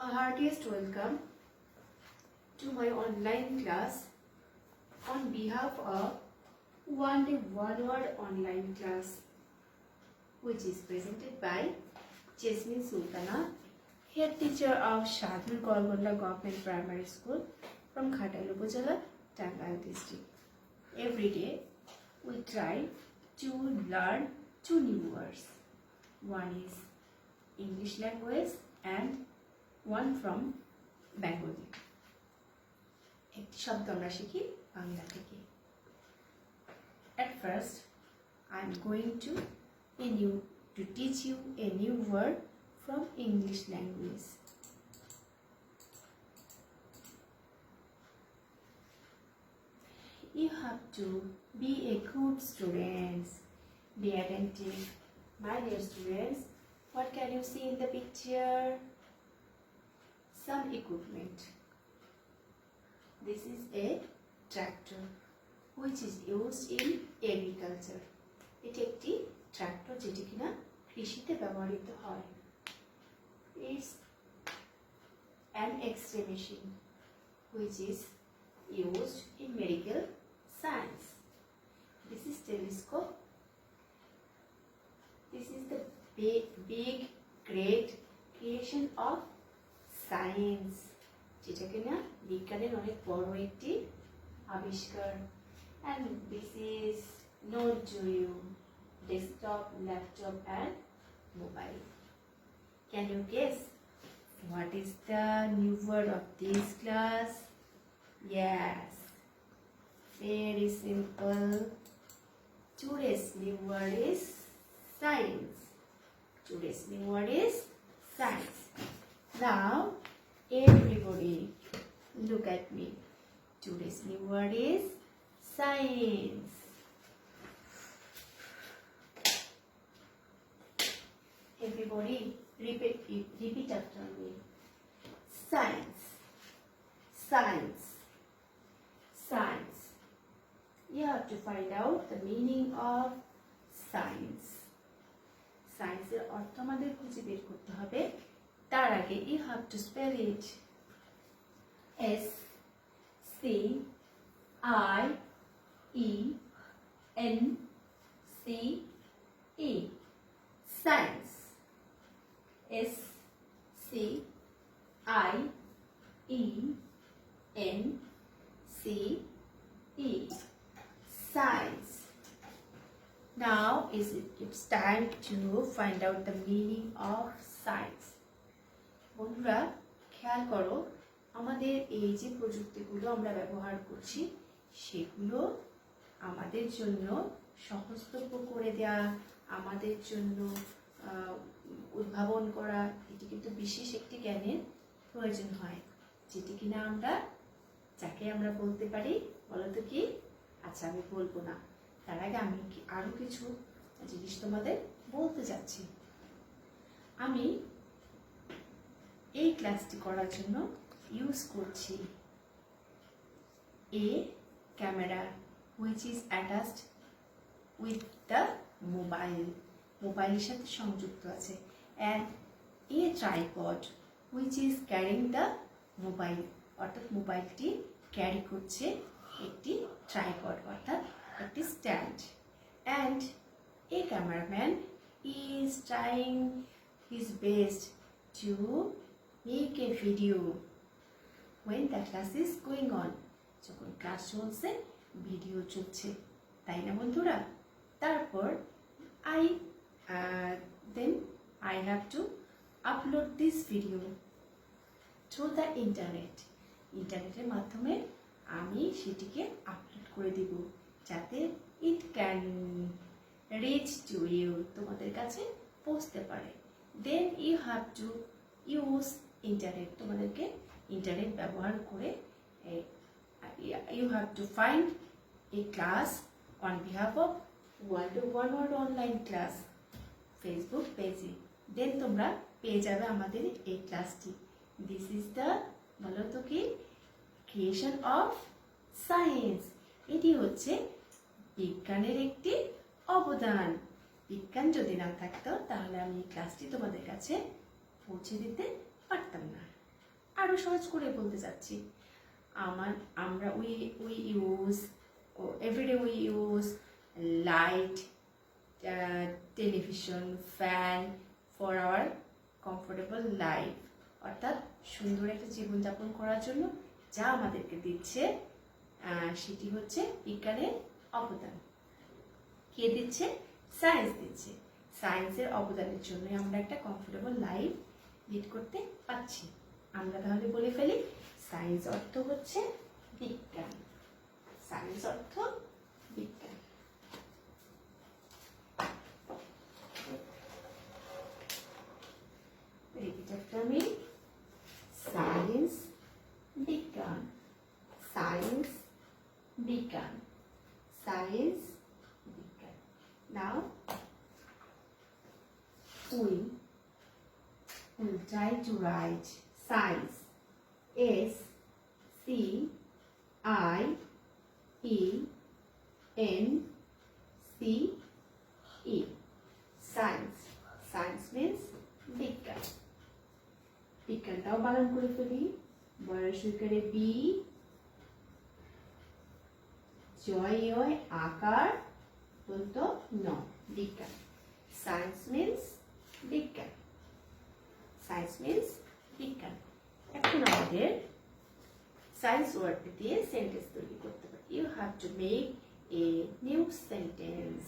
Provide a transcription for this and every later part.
A heartiest welcome to my online class on behalf of one day one word online class, which is presented by Jesmin Sultana, head teacher of Sadhur Golganda Primary School from Ghatail, Tangail district. Every day we try to learn two new words. One is English language and one from Bangla. একটি শব্দ আমরা শিখি বাংলা থেকে। At first, I am going to teach you a new word from English language. You have to be a good student. Be attentive. My dear students, what can you see in the picture? Some equipment. This is a tractor which is used in agriculture. এটি একটি tractor যেটি কিনা কৃষিতে ব্যবহৃত হয়। It's an X-ray machine which is used in medical science. This is telescope. This is the big great creation of science. যেটা কিনা বিজ্ঞানের অনেক বড় একটি আবিষ্কার। And this is known to you, desktop, laptop and mobile. Can you guess what is the new word of this class? Yes, very simple. Today's new word is science. Today's new word is science. Now everybody look at me. Today's new word is science. Everybody repeat after me. Science. Science. Science. You have to find out the meaning of science. Science এর অর্থ আমাদের খুঁজে বের করতে হবে। তার আগে you have to spell it. S C I E N C E. Science. S C I E N C E. Science. Now it's time to find out the meaning of science. বন্ধুরা খেয়াল করো, আমাদের এই যে প্রযুক্তিগুলো আমরা ব্যবহার করছি সেগুলো আমাদের জন্য সহজলভ্য করে দেয়া, আমাদের জন্য উদ্ভাবন করা, এটি কিন্তু বিশেষ একটি জ্ঞানের প্রয়োজন হয়, যেটি কিনা যাকে আমরা বলতে পারি। বলো তো কি? আচ্ছা, আমি বলবো না, তার আগে আমি আরো কিছু জিনিস তোমাদের বলতে যাচ্ছি। আমি এই ক্লাসটি করার জন্য ইউজ করছি a camera which is attached with the mobile. মোবাইলের সাথে সংযুক্ত আছে। and a tripod which is carrying the mobile. অর্থাৎ মোবাইলটি ক্যারি করছে একটি ট্রাইপড অর্থাৎ একটি stand. and a cameraman is trying his best to make a video when the class is going on. যখন ক্লাস চলছে ভিডিও চলছে, তাই না বন্ধুরা? তারপর I have to upload this video through the internet. ইন্টারনেটের মাধ্যমে আমি সেটিকে আপলোড করে দিব যাতে it can reach to you, তোমাদের কাছে পৌঁছতে পারে। then you have to use internet, তোমাদেরকে ইন্টারনেট ব্যবহার করে you have to find a class on behalf of one word online class Facebook page. then তোমরা পেয়ে যাবে আমাদের এই ক্লাসটি। this is the বলো তো কি? creation of science. এটি হচ্ছে বিজ্ঞানের একটি অবদান। বিজ্ঞান যদি না থাকতো তাহলে আমি এই ক্লাসটি তোমাদের কাছে পৌঁছে দিতে পারতাম না। আরো সহজ করে বলতে চাচ্ছি, আমরা we use everyday we use light, television, fan for our comfortable life, অর্থাৎ সুন্দর একটা জীবনযাপন করার জন্য যা আমাদেরকে দিচ্ছে সেটি হচ্ছে বিজ্ঞানের অবদান। কে দিচ্ছে? সায়েন্স দিচ্ছে। সায়েন্সের অবদানের জন্য আমরা একটা কমফোর্টেবল লাইফ লিড করতে পারছি। আমরা তাহলে বলে ফেলি, সায়েন্স অর্থ হচ্ছে বিজ্ঞান। সায়েন্স অর্থ বিজ্ঞান। Repeat after me. Science, বিজ্ঞান। সায়েন্স, বিজ্ঞান। সায়েন্স, বিজ্ঞান। Now we will try to write science. S C I E N C E. Science. Science means বিজ্ঞান। বিজ্ঞানটাও বানান করে ফেলি। বয়সইকারে বি, জয় আকার বলতো ন, বিজ্ঞান। সায়েন্স মিন্স বিজ্ঞান। সায়েন্স মিন্স বিজ্ঞান। এখন আমাদের সায়েন্স ওয়ার্ড দিয়ে সেন্টেন্স তৈরি করতে পারি। You have to make a new sentence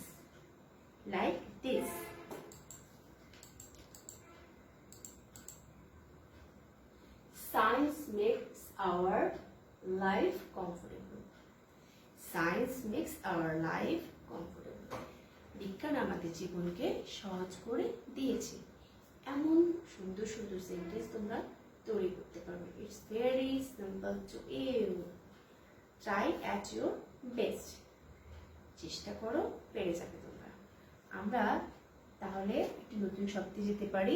like this. Science makes our life comfortable. Science makes our life comfortable. বিজ্ঞান আমাদের জীবনকে সহজ করে দিয়েছে। এমন সুন্দর সুন্দর সেন্টেন্স তোমরা তৈরি করতে পারবে। It's very simple to you. Try at your best. চেষ্টা করো, পেরে যাবে তোমরা। আমরা তাহলে একটি নতুন শব্দে যেতে পারি,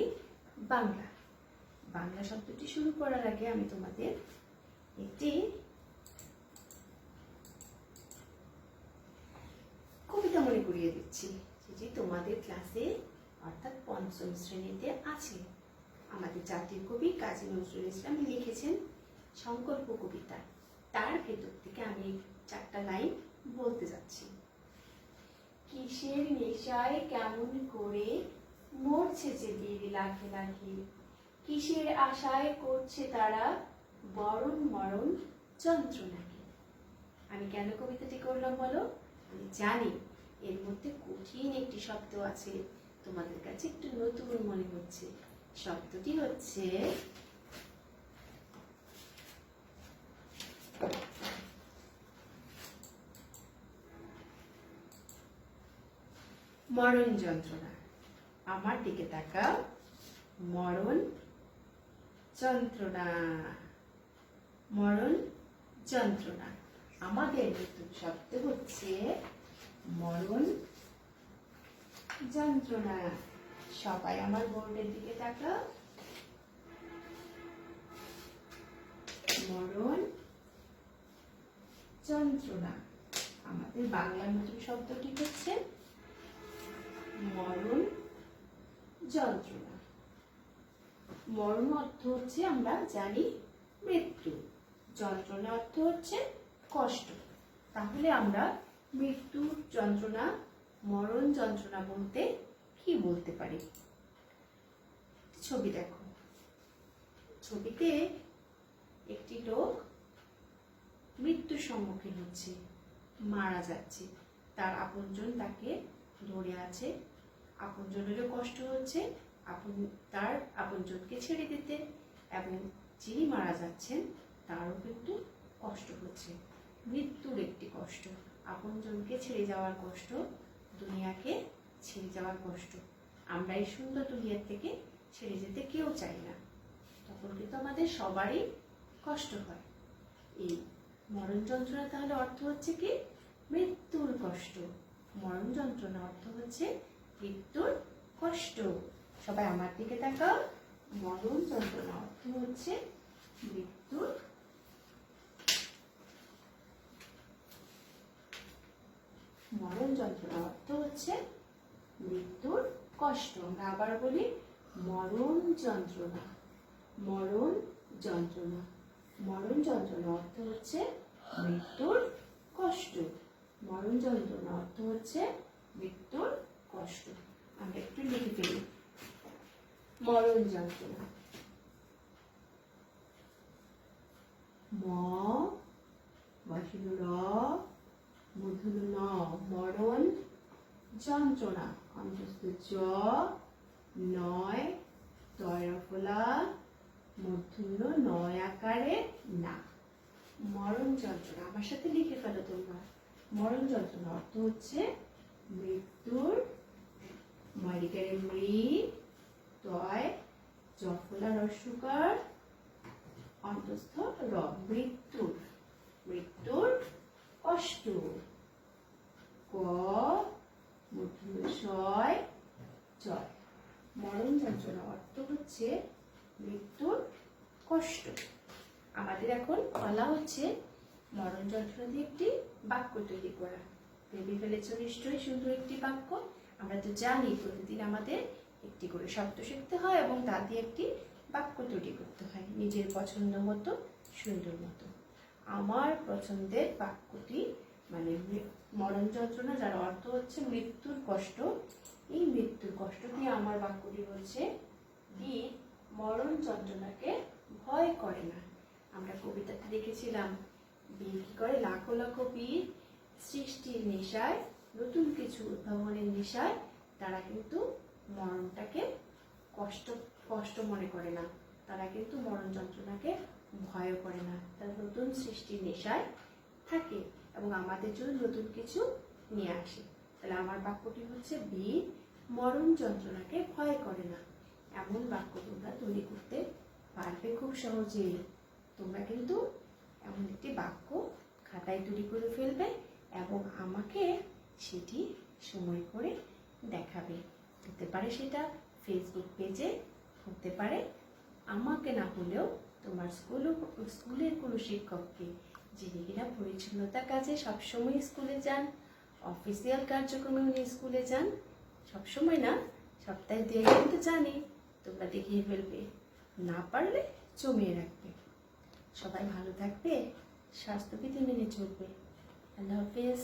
বাংলা। বাংলা শব্দটি শুরু করার আগে আমি তোমাদের একটি কবিতা মনে করিয়ে দিচ্ছি, যেটি তোমাদের ক্লাসে অর্থাৎ পঞ্চম শ্রেণীতে আছে। আমাদের জাতীয় কবি কাজী নজরুল ইসলাম লিখেছেন সংকল্প কবিতা। তার ভেতর থেকে আমি 4টা লাইন বলতে যাচ্ছি। কিসের নেশায় কেমন করে মরছে যে বীর লাখে লাখে, কিসের আশায় করছে তারা বরণ মরণ যন্ত্রণাকে। আমি কেন কবিতাটি করলাম বলো? আমি জানি এর মধ্যে কঠিন একটি শব্দ আছে, তোমাদের কাছে একটু নতুন মনে হচ্ছে। শব্দটি হচ্ছে মরণ যন্ত্রণা। আমার দিকে তাকাও, মরণ যন্ত্রণা। মরণ যন্ত্রণা। আমাদের নতুন শব্দ হচ্ছে মরণ যন্ত্রণা। সবাই আমার বোর্ডের দিকে তাকাও, মরণ যন্ত্রণা। আমাদের বাংলা নতুন শব্দটি হচ্ছে মরণ যন্ত্রণা। মরণ অর্থ হচ্ছে আমরা জানি মৃত্যু, যন্ত্রণা অর্থ হচ্ছে কষ্ট। তাহলে আমরা মৃত্যু যন্ত্রণা, মরণ যন্ত্রণা বলতে কি বলতে পারি? ছবি দেখো। ছবিতে একটি লোক মৃত্যুর সম্মুখীন হচ্ছে, মারা যাচ্ছে। তার আপনজন তাকে ধরে আছে। আপনজনেরও কষ্ট হচ্ছে তার আপনজনকে ছেড়ে দিতে, এবং যিনি মারা যাচ্ছেন তারও কিন্তু কষ্ট হচ্ছে। মৃত্যুর একটি কষ্ট, আপনজনকে ছেড়ে যাওয়ার কষ্ট, দুনিয়াকে ছেড়ে যাওয়ার কষ্ট। আমরা এই সুন্দর দুনিয়া থেকে ছেড়ে যেতে কেউ চাই না, তখন কিন্তু আমাদের সবারই কষ্ট হয়। এই মরণ যন্ত্রণা তাহলে অর্থ হচ্ছে কি? মৃত্যুর কষ্ট। মরণ যন্ত্রণা অর্থ হচ্ছে মৃত্যুর কষ্ট। সবাই আমার দিকে তাকাও, মরণ যন্ত্রণা অর্থ হচ্ছে মৃত্যুর মরণ যন্ত্রণা অর্থ হচ্ছে মৃত্যুর কষ্ট। আমরা আবার বলি মরণ যন্ত্রণা। মরণ যন্ত্রণা। মরণ যন্ত্রণা অর্থ হচ্ছে মৃত্যুর কষ্ট। মরণ যন্ত্রণা অর্থ হচ্ছে মৃত্যুর কষ্ট। আমরা একটু লিখে ফেলি। মরণ যন্ত্রণা। ম বসল র মূর্ধন্য ন, মরণ যন্ত্রণা। অন্তস্থ জ, নয় তয়ফলা মূর্ধন্য নয় আকারে না। মরণ যন্ত্রণা আমার সাথে লিখে ফেলো তোমরা। মরণ যন্ত্রণা অর্থ হচ্ছে মৃত্যুর, মরিকারে মৃ, তয় জফলা রস্যকার অন্তস্থ র, মৃত্যুর, মৃত্যুর কষ্ট। ক মূর্ধন্য ছয় জয়। মরণ যন্ত্রণা অর্থ হচ্ছে মৃত্যুর কষ্ট। আমাদের এখন বলা হচ্ছে মরণ যন্ত্রণা দিয়ে একটি বাক্য তৈরি করা। ভেবে ফেলেছ নিশ্চয়ই সুন্দর একটি বাক্য। আমরা তো জানি প্রতিদিন আমাদের একটি করে শব্দ শিখতে হয় এবং তা দিয়ে একটি বাক্য তৈরি করতে হয় নিজের পছন্দ মতো, সুন্দর মতো। আমার পছন্দের বাক্যটি মানে মরণ যন্ত্রণা, যার অর্থ হচ্ছে মৃত্যুর কষ্ট। এই মৃত্যুর কষ্ট দিয়ে আমার বাক্যটি হচ্ছে বীর মরণ যন্ত্রণাকে ভয় করে না। আমরা কবিতাতে দেখেছিলাম বীর কি করে, লাখো লাখো বীর সৃষ্টির নেশায়, নতুন কিছু উদ্ভাবনের নেশায় তারা কিন্তু মরণটাকে কষ্ট মনে করে না। তারা কিন্তু মরণ যন্ত্রণাকে ভয় করে না। তারা নতুন সৃষ্টির নেশায় থাকে এবং আমাদের জন্য নতুন কিছু নিয়ে আসে। তাহলে আমার বাক্যটি হচ্ছে বীর মরণ যন্ত্রণাকে ভয় করে না। এমন বাক্য তোমরা তৈরি করতে পারবে খুব সহজেই। তোমরা কিন্তু এমন একটি বাক্য খাতায় তৈরি করে ফেলবে এবং আমাকে সেটি সময় করে দেখাবে। হতে পারে সেটা ফেসবুক পেজে, হতে পারে আমাকে না হলেও তোমার স্কুলের কোনো শিক্ষককে, যিনি কিনা পরিচ্ছন্নতার কাজে সবসময় স্কুলে যান, অফিসিয়াল কার্যক্রমে উনি স্কুলে যান, সবসময় না, সপ্তাহে 2 দিন তো জানি, তোমরা দেখিয়ে ফেলবে। না পারলে জমিয়ে রাখবে। সবাই ভালো থাকবে, স্বাস্থ্যবিধি মেনে চলবে। আল্লাহ হাফেজ।